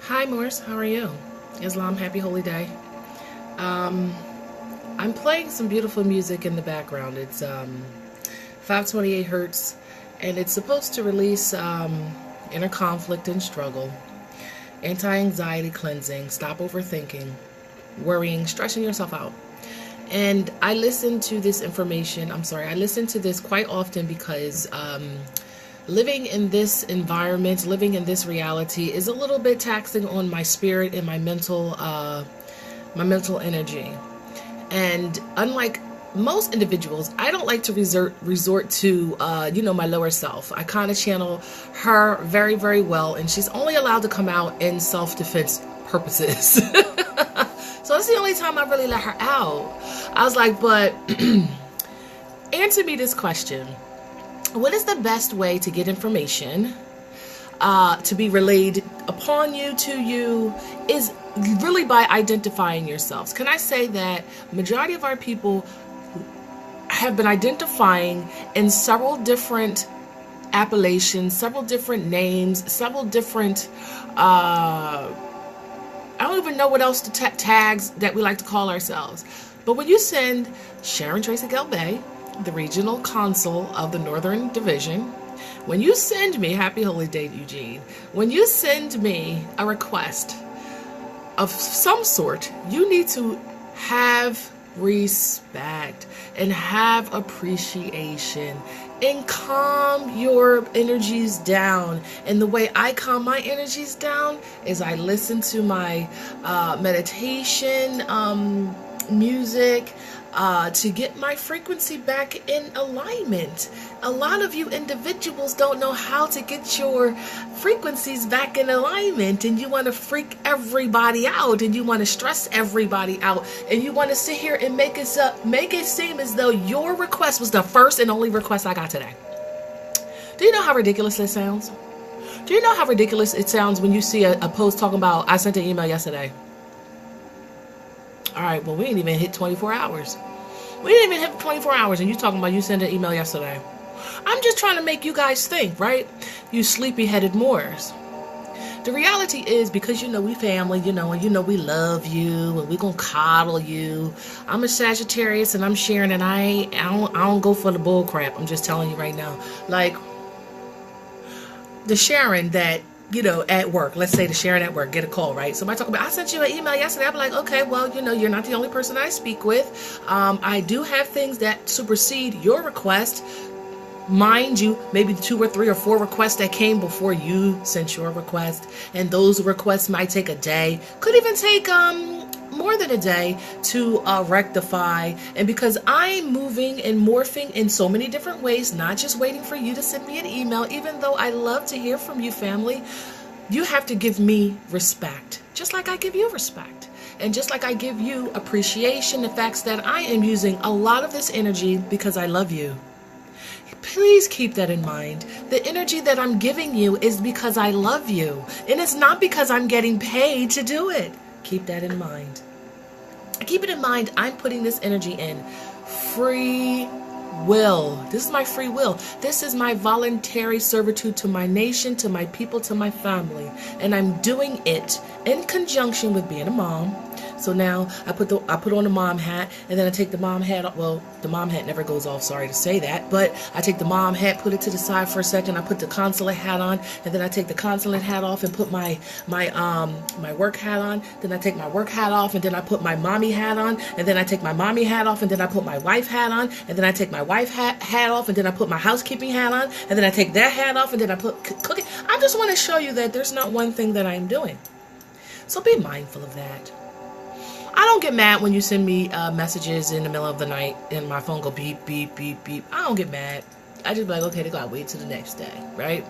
Hi Morris, how are you? Islam, happy holy day. Um, I'm playing some beautiful music in the background. It's 528 hertz, and it's supposed to release inner conflict and struggle, anti-anxiety cleansing, stop overthinking, worrying, stressing yourself out. And I listen to this information, I listen to this quite often because living in this environment, living in this reality is a little bit taxing on my spirit and my mental energy. And unlike most individuals, I don't like to resort to my lower self. I kind of channel her very, very well, and she's only allowed to come out in self-defense purposes. So that's the only time I really let her out. I was like, but answer me this question. What is the best way to get information to be relayed upon you, to you, is really by identifying yourselves. Can I say that majority of our people have been identifying in several different appellations, several different names, several different, I don't even know what else to tags that we like to call ourselves. But when you send Sharon Tracy Galbay, the regional consul of the Northern Division, when you send me, happy holy day, Eugene, when you send me a request of some sort, you need to have respect and have appreciation and calm your energies down. And the way I calm my energies down is I listen to my meditation music to get my frequency back in alignment. A lot of you individuals don't know how to get your frequencies back in alignment, and you want to freak everybody out, and you want to stress everybody out, and you want to sit here and make it seem as though your request was the first and only request I got today. Do you know how ridiculous this sounds? Do you know how ridiculous it sounds when you see a post talking about, I sent an email yesterday? All right, well, we didn't even hit 24 hours. We didn't even hit 24 hours, and you talking about you sent an email yesterday. I'm just trying to make you guys think, right? You sleepy-headed Moors. The reality is, because we family, and we love you, and we gonna coddle you. I'm a Sagittarius, and I'm Sharon, and I don't go for the bull crap. I'm just telling you right now. Like, the Sharon that, at work, let's say the Sharon at work, get a call, right? Somebody talk about, I sent you an email yesterday. I'm like, okay, well, you're not the only person I speak with. I do have things that supersede your request. Mind you, maybe 2 or 3 or 4 requests that came before you sent your request. And those requests might take a day, could even take more than a day to rectify. And because I'm moving and morphing in so many different ways, not just waiting for you to send me an email, even though I love to hear from you, family, you have to give me respect, just like I give you respect. And just like I give you appreciation, the facts that I am using a lot of this energy because I love you. Please keep that in mind. The energy that I'm giving you is because I love you. And it's not because I'm getting paid to do it. Keep that in mind. Keep it in mind, I'm putting this energy in free will. This is my free will. This is my voluntary servitude to my nation, to my people, to my family. And I'm doing it in conjunction with being a mom. So now I put on the mom hat, and then I take the mom hat off. Well, the mom hat never goes off, sorry to say that, but I take the mom hat, put it to the side for a second. I put the consulate hat on, and then I take the consulate hat off and put my work hat on. Then I take my work hat off, and then I put my mommy hat on, and then I take my mommy hat off, and then I put my wife hat on, and then I take my wife hat off, and then I put my housekeeping hat on, and then I take that hat off, and then I put cooking. I just want to show you that there's not one thing that I'm doing. So be mindful of that. I don't get mad when you send me messages in the middle of the night and my phone go beep, beep, beep, beep. I don't get mad. I just be like, okay, they gotta wait till the next day, right?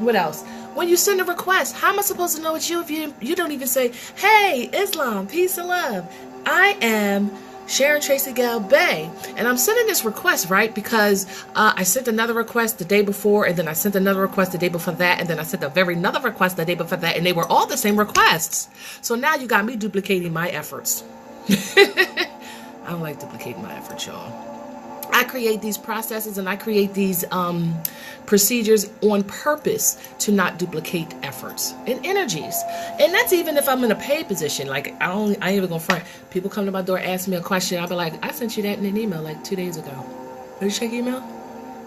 What else? When you send a request, how am I supposed to know it's you if you don't even say, hey, Islam, peace and love. I am Sharon Tracy Galbay, and I'm sending this request, right? Because I sent another request the day before, and then I sent another request the day before that, and then I sent another request the day before that, and they were all the same requests. So now you got me duplicating my efforts. I don't like duplicating my efforts, y'all. I create these processes and I create these procedures on purpose to not duplicate efforts and energies. And that's even if I'm in a paid position. Like I ain't even gonna front. People come to my door, ask me a question. I'll be like, I sent you that in an email like 2 days ago. Did you check your email?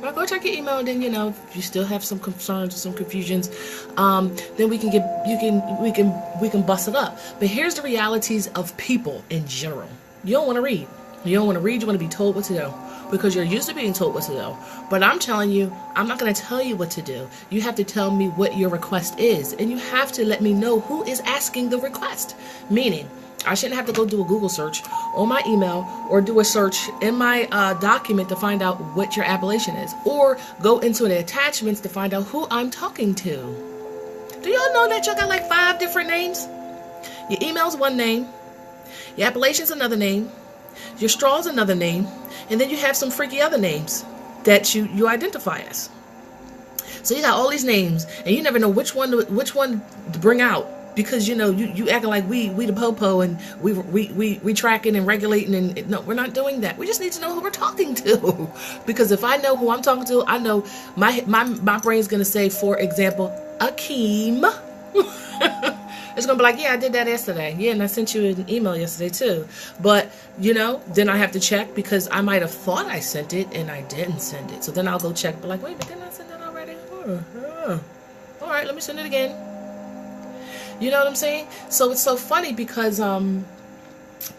Well, go check your email, and then if you still have some concerns or some confusions, then we can bust it up. But here's the realities of people in general. You don't want to read. You don't want to read. You want to be told what to do because you're used to being told what to do. But I'm telling you, I'm not going to tell you what to do. You have to tell me what your request is, and you have to let me know who is asking the request. Meaning, I shouldn't have to go do a Google search on my email or do a search in my document to find out what your appellation is, or go into the attachments to find out who I'm talking to. Do y'all know that y'all got like 5 different names? Your email's one name, your appellation's another name, your straw's another name, and then you have some freaky other names that you identify as. So you got all these names, and you never know which one to bring out. Because you acting like we the popo and we tracking and regulating, and no, we're not doing that. We just need to know who we're talking to. Because if I know who I'm talking to, I know my brain's gonna say, for example, Akeem. It's gonna be like, yeah, I did that yesterday. Yeah, and I sent you an email yesterday too. But then I have to check because I might have thought I sent it and I didn't send it. So then I'll go check. But like, wait, but didn't I send that already? All right, let me send it again. You know what I'm saying? So it's so funny because,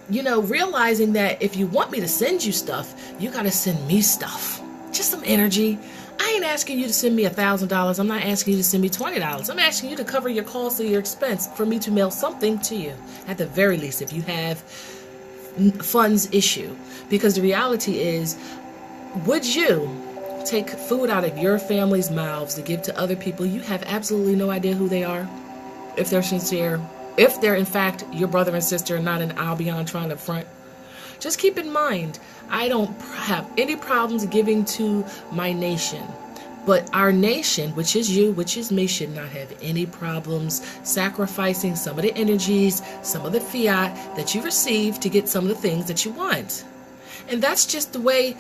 realizing that if you want me to send you stuff, you got to send me stuff. Just some energy. I ain't asking you to send me $1,000. I'm not asking you to send me $20. I'm asking you to cover your cost or your expense for me to mail something to you. At the very least, if you have funds issue. Because the reality is, would you take food out of your family's mouths to give to other people you have absolutely no idea who they are? If they're sincere, if they're in fact your brother and sister, not an Albion trying to front. Just keep in mind, I don't have any problems giving to my nation. But our nation, which is you, which is me, should not have any problems sacrificing some of the energies, some of the fiat that you receive to get some of the things that you want. And that's just the way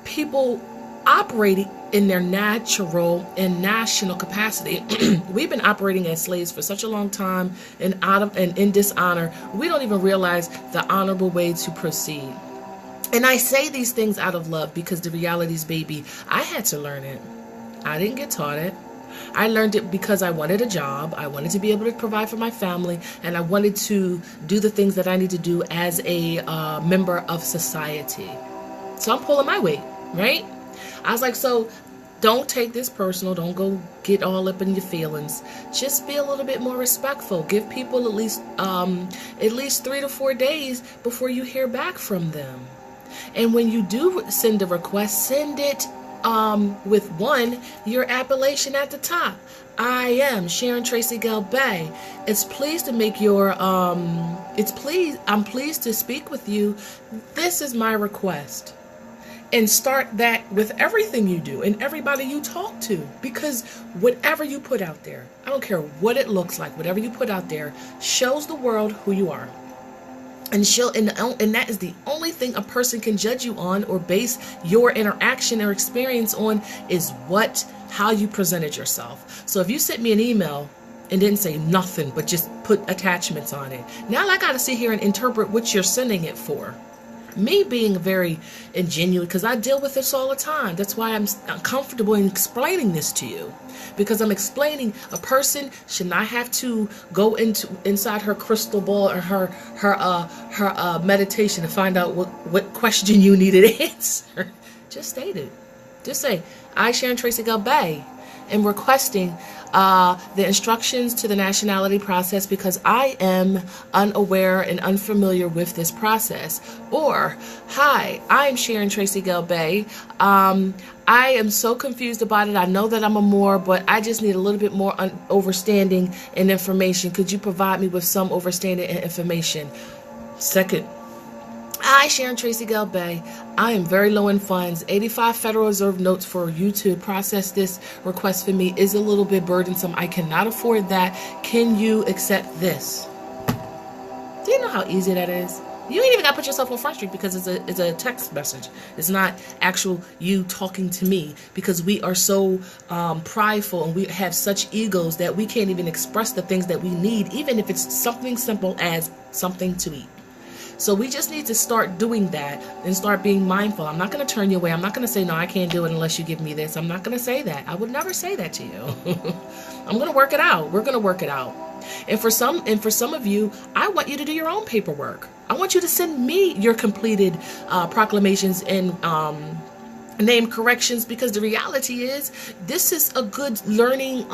people operating in their natural and national capacity. We've been operating as slaves for such a long time and in dishonor. We don't even realize the honorable way to proceed. And I say these things out of love because the reality is, baby, I had to learn it. I didn't get taught it. I learned it because I wanted a job. I wanted to be able to provide for my family, and I wanted to do the things that I need to do as a member of society. So I'm pulling my weight, right? I was like, so don't take this personal. Don't go get all up in your feelings. Just be a little bit more respectful. Give people at least 3 to 4 days before you hear back from them. And when you do send a request, send it with your appellation at the top. I am Sharon Tracy Galbay. I'm pleased to speak with you. This is my request. And start that with everything you do and everybody you talk to. Because whatever you put out there, I don't care what it looks like, whatever you put out there shows the world who you are. And that is the only thing a person can judge you on or base your interaction or experience on is how you presented yourself. So if you sent me an email and didn't say nothing but just put attachments on it, now I got to sit here and interpret what you're sending it for. Me being very ingenuine, because I deal with this all the time. That's why I'm comfortable in explaining this to you. Because I'm explaining a person should not have to go inside her crystal ball or her meditation to find out what question you needed answered. Just state it. Just say, I, Sharon Tracy Galbay, am requesting the instructions to the nationality process because I am unaware and unfamiliar with this process. Or, hi, I'm Sharon Tracy Galbay. I am so confused about it. I know that I'm a Moor, but I just need a little bit more overstanding and information. Could you provide me with some overstanding and information? Second, I, Sharon Tracy Galbay, I am very low in funds. 85 Federal Reserve notes for you to process this request for me is a little bit burdensome. I cannot afford that. Can you accept this? Do you know how easy that is? You ain't even got to put yourself on Front Street because it's a text message. It's not actual you talking to me, because we are so prideful and we have such egos that we can't even express the things that we need, even if it's something simple as something to eat. So we just need to start doing that and start being mindful. I'm not going to turn you away. I'm not going to say, no, I can't do it unless you give me this. I'm not going to say that. I would never say that to you. I'm going to work it out. We're going to work it out. And for some of you, I want you to do your own paperwork. I want you to send me your completed proclamations and name corrections, because the reality is this is a good learning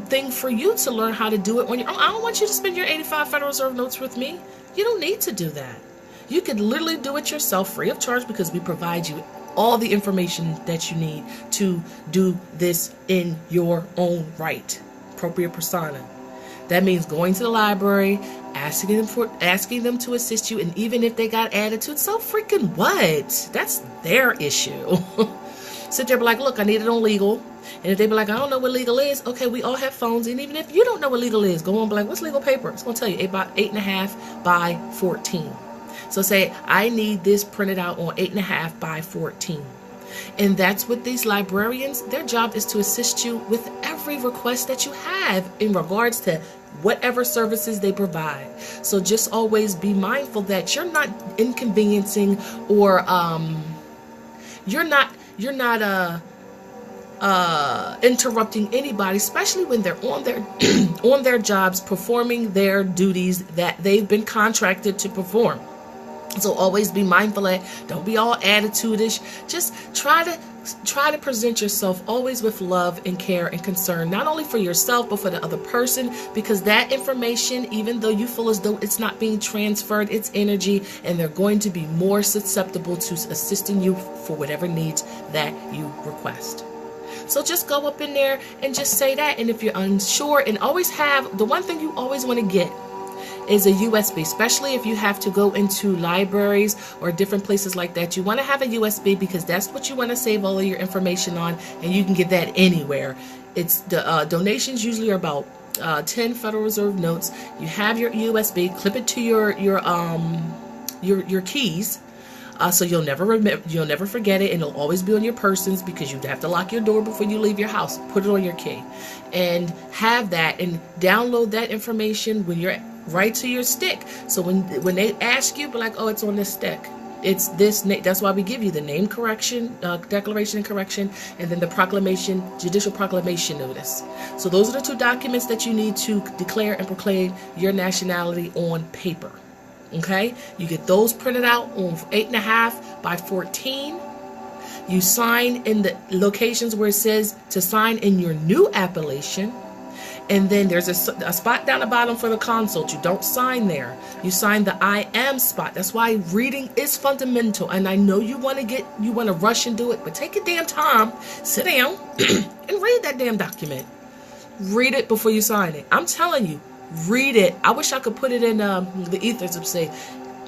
thing for you to learn how to do it when you're. I don't want you to spend your 85 Federal Reserve notes with me. You don't need to do that. You could literally do it yourself free of charge, because we provide you all the information that you need to do this in your own right. Appropriate persona. That means going to the library, asking them to assist you, and even if they got attitude, so freaking what? That's their issue. Sit there, be like, look, I need it on legal. And if they be like, I don't know what legal is, okay, we all have phones. And even if you don't know what legal is, go on, be like, what's legal paper? It's going to tell you about 8.5 by 14. So say, I need this printed out on 8.5 by 14. And that's what these librarians, their job is to assist you with every request that you have in regards to whatever services they provide. So just always be mindful that you're not inconveniencing or you're not interrupting anybody, especially when they're on their on their jobs, performing their duties that they've been contracted to perform. So always be mindful of that. Don't be all attitude-ish. Just try to present yourself always with love and care and concern, not only for yourself, but for the other person, because that information, even though you feel as though it's not being transferred, it's energy, and they're going to be more susceptible to assisting you for whatever needs that you request. So just go up in there and just say that. And if you're unsure, and always have, the one thing you always want to get is a USB, especially if you have to go into libraries or different places like that. You want to have a USB because that's what you want to save all of your information on, and you can get that anywhere. It's the donations usually are about 10 Federal Reserve notes. You have your USB, clip it to your keys. So you'll never forget it, and it'll always be on your persons, because you have to lock your door before you leave your house. Put it on your key and have that, and download that information when you're right to your stick. So when they ask you, be like, oh, it's on this stick. It's this. That's why we give you the name correction, declaration and correction, and then the proclamation, judicial proclamation notice. So those are the two documents that you need to declare and proclaim your nationality on paper. Okay, you get those printed out on 8.5 by 14. You sign in the locations where it says to sign in your new appellation. And then there's a spot down the bottom for the consult. You don't sign there. You sign the I am spot. That's why reading is fundamental. And I know you want to rush and do it, but take your damn time, sit down, and read that damn document. Read it before you sign it. I'm telling you, read it. I wish I could put it in the ethers and say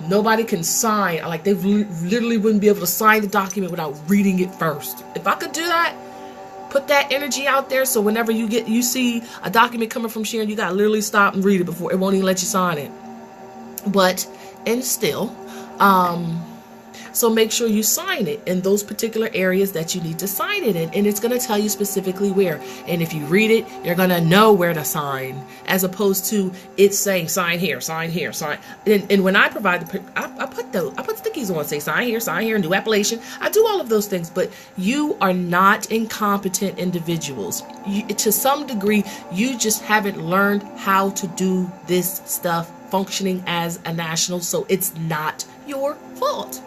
nobody can sign. Like, they literally wouldn't be able to sign the document without reading it first. If I could do that, put that energy out there, so whenever you see a document coming from Sharon, you gotta literally stop and read it before it won't even let you sign it. But and still, so make sure you sign it in those particular areas that you need to sign it in, and it's going to tell you specifically where. And if you read it, you're going to know where to sign, as opposed to it saying sign here, sign here, sign. And when I provide I put stickies on, say sign here, new appellation. I do all of those things, but you are not incompetent individuals. To some degree, you just haven't learned how to do this stuff functioning as a national, so it's not your fault.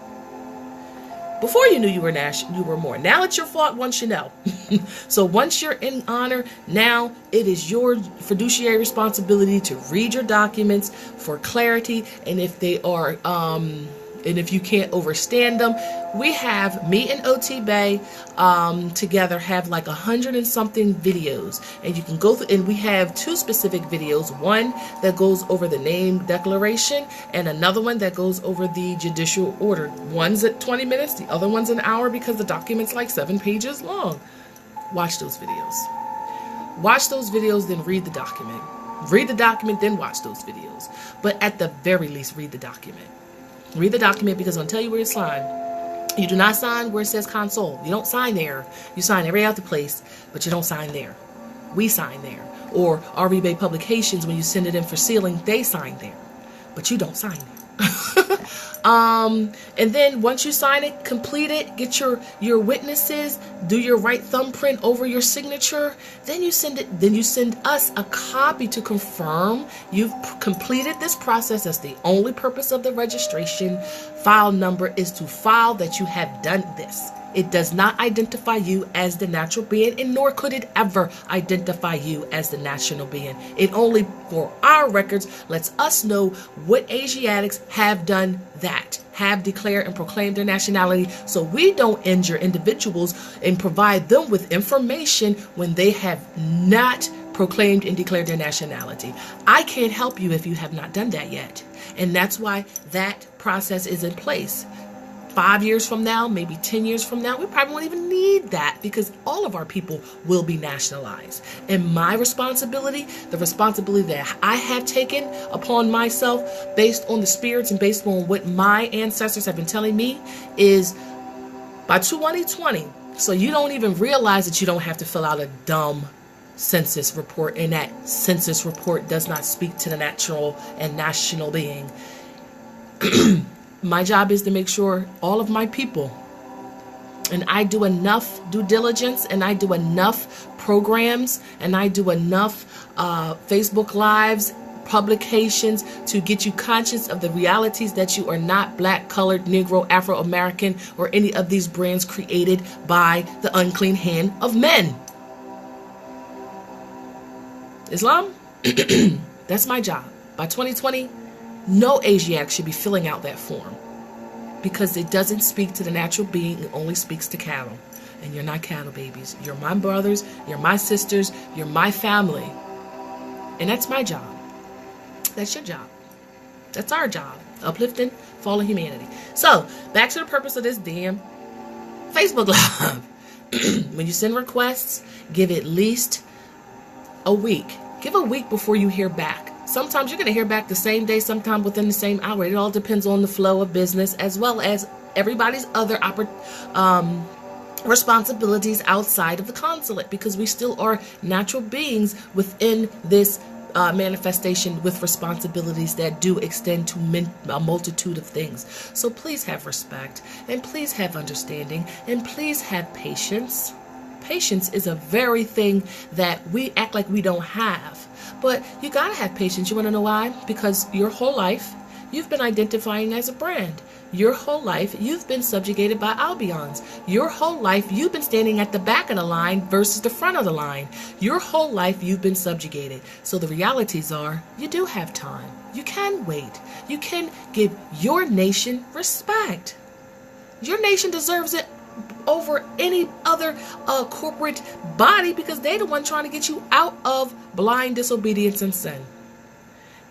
Before you knew you were more. Now it's your fault once you know. So once you're in honor, now it is your fiduciary responsibility to read your documents for clarity, and if they are and if you can't overstand them, we have, me and OT Bay together have like 100 and something videos, and you can go through, and we have two specific videos, one that goes over the name declaration and another one that goes over the judicial order. One's at 20 minutes, the other one's an hour, because the document's like 7 pages long. Watch those videos. Watch those videos, then read the document. Read the document, then watch those videos. But at the very least, read the document. Read the document because I'm going to tell you where to sign. You do not sign where it says console. You don't sign there. You sign every other place, but you don't sign there. We sign there. Or RV Bay Publications, when you send it in for sealing, they sign there, but you don't sign there. And then once you sign it, complete it, get your witnesses, do your right thumbprint over your signature, then you send us a copy to confirm you've completed this process. That's the only purpose of the registration. File number is to file that you have done this. It does not identify you as the natural being, and nor could it ever identify you as the national being. It only, for our records, lets us know what Asiatics have done that, have declared and proclaimed their nationality, so we don't injure individuals and provide them with information when they have not proclaimed and declared their nationality. I can't help you if you have not done that yet. And that's why that process is in place. 5 years from now, maybe 10 years from now, we probably won't even need that because all of our people will be nationalized. And my responsibility, the responsibility that I have taken upon myself based on the spirits and based on what my ancestors have been telling me, is by 2020, so you don't even realize that you don't have to fill out a dumb census report, and that census report does not speak to the natural and national being. My job is to make sure all of my people, and I do enough due diligence, and I do enough programs, and I do enough Facebook Lives, publications to get you conscious of the realities that you are not black, colored, Negro, Afro-American, or any of these brands created by the unclean hand of men. Islam? That's my job. By 2020, no Asiatic should be filling out that form because it doesn't speak to the natural being. It only speaks to cattle. And you're not cattle babies. You're my brothers. You're my sisters. You're my family. And that's my job. That's your job. That's our job. Uplifting fallen humanity. So, back to the purpose of this damn Facebook Live. When you send requests, give at least a week. Give a week before you hear back. Sometimes you're going to hear back the same day, sometimes within the same hour. It all depends on the flow of business as well as everybody's other responsibilities outside of the consulate, because we still are natural beings within this manifestation with responsibilities that do extend to a multitude of things. So please have respect, and please have understanding, and please have patience. Patience is a very thing that we act like we don't have. But you gotta have patience. You wanna know why? Because your whole life, you've been identifying as a brand. Your whole life, you've been subjugated by Albions. Your whole life, you've been standing at the back of the line versus the front of the line. Your whole life, you've been subjugated. So the realities are, you do have time. You can wait. You can give your nation respect. Your nation deserves it over any other corporate body, because they're the one trying to get you out of blind disobedience and sin.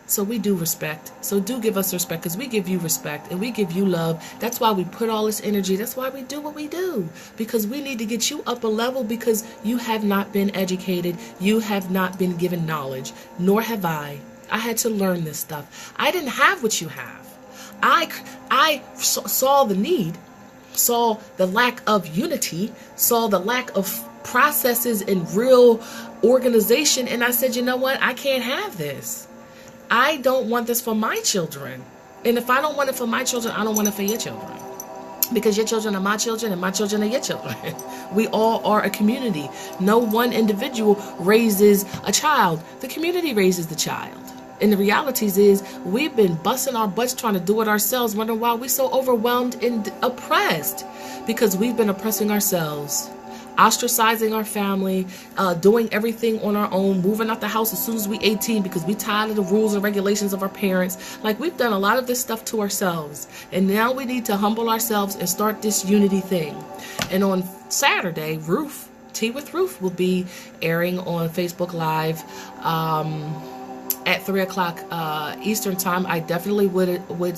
So we do respect. So do give us respect, because we give you respect and we give you love. That's why we put all this energy. That's why we do what we do, because we need to get you up a level, because you have not been educated. You have not been given knowledge, nor have I. I had to learn this stuff. I didn't have what you have. I saw the need, saw the lack of unity, saw the lack of processes and real organization, and I said, you know what? I can't have this. I don't want this for my children. And if I don't want it for my children, I don't want it for your children. Because your children are my children and my children are your children. We all are a community. No one individual raises a child. The community raises the child. And the realities is, we've been busting our butts trying to do it ourselves, wondering why we're so overwhelmed and oppressed. Because we've been oppressing ourselves, ostracizing our family, doing everything on our own, moving out the house as soon as we 18 because we tired of the rules and regulations of our parents. Like, we've done a lot of this stuff to ourselves. And now we need to humble ourselves and start this unity thing. And on Saturday, Tea with Ruth will be airing on Facebook Live at 3 o'clock Eastern time. I definitely would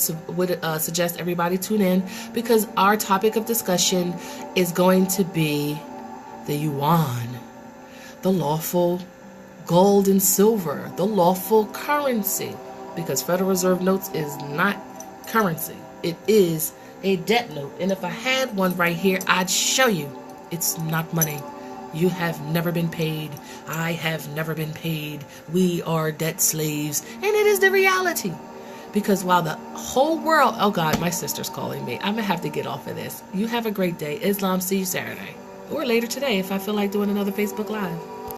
suggest everybody tune in, because our topic of discussion is going to be the yuan, the lawful gold and silver, the lawful currency, because Federal Reserve notes is not currency. It is a debt note. And if I had one right here, I'd show you. It's not money. You have never been paid. I have never been paid. We are debt slaves. And it is the reality. Because while the whole world... Oh, God, my sister's calling me. I'm going to have to get off of this. You have a great day. Islam, see you Saturday. Or later today if I feel like doing another Facebook Live.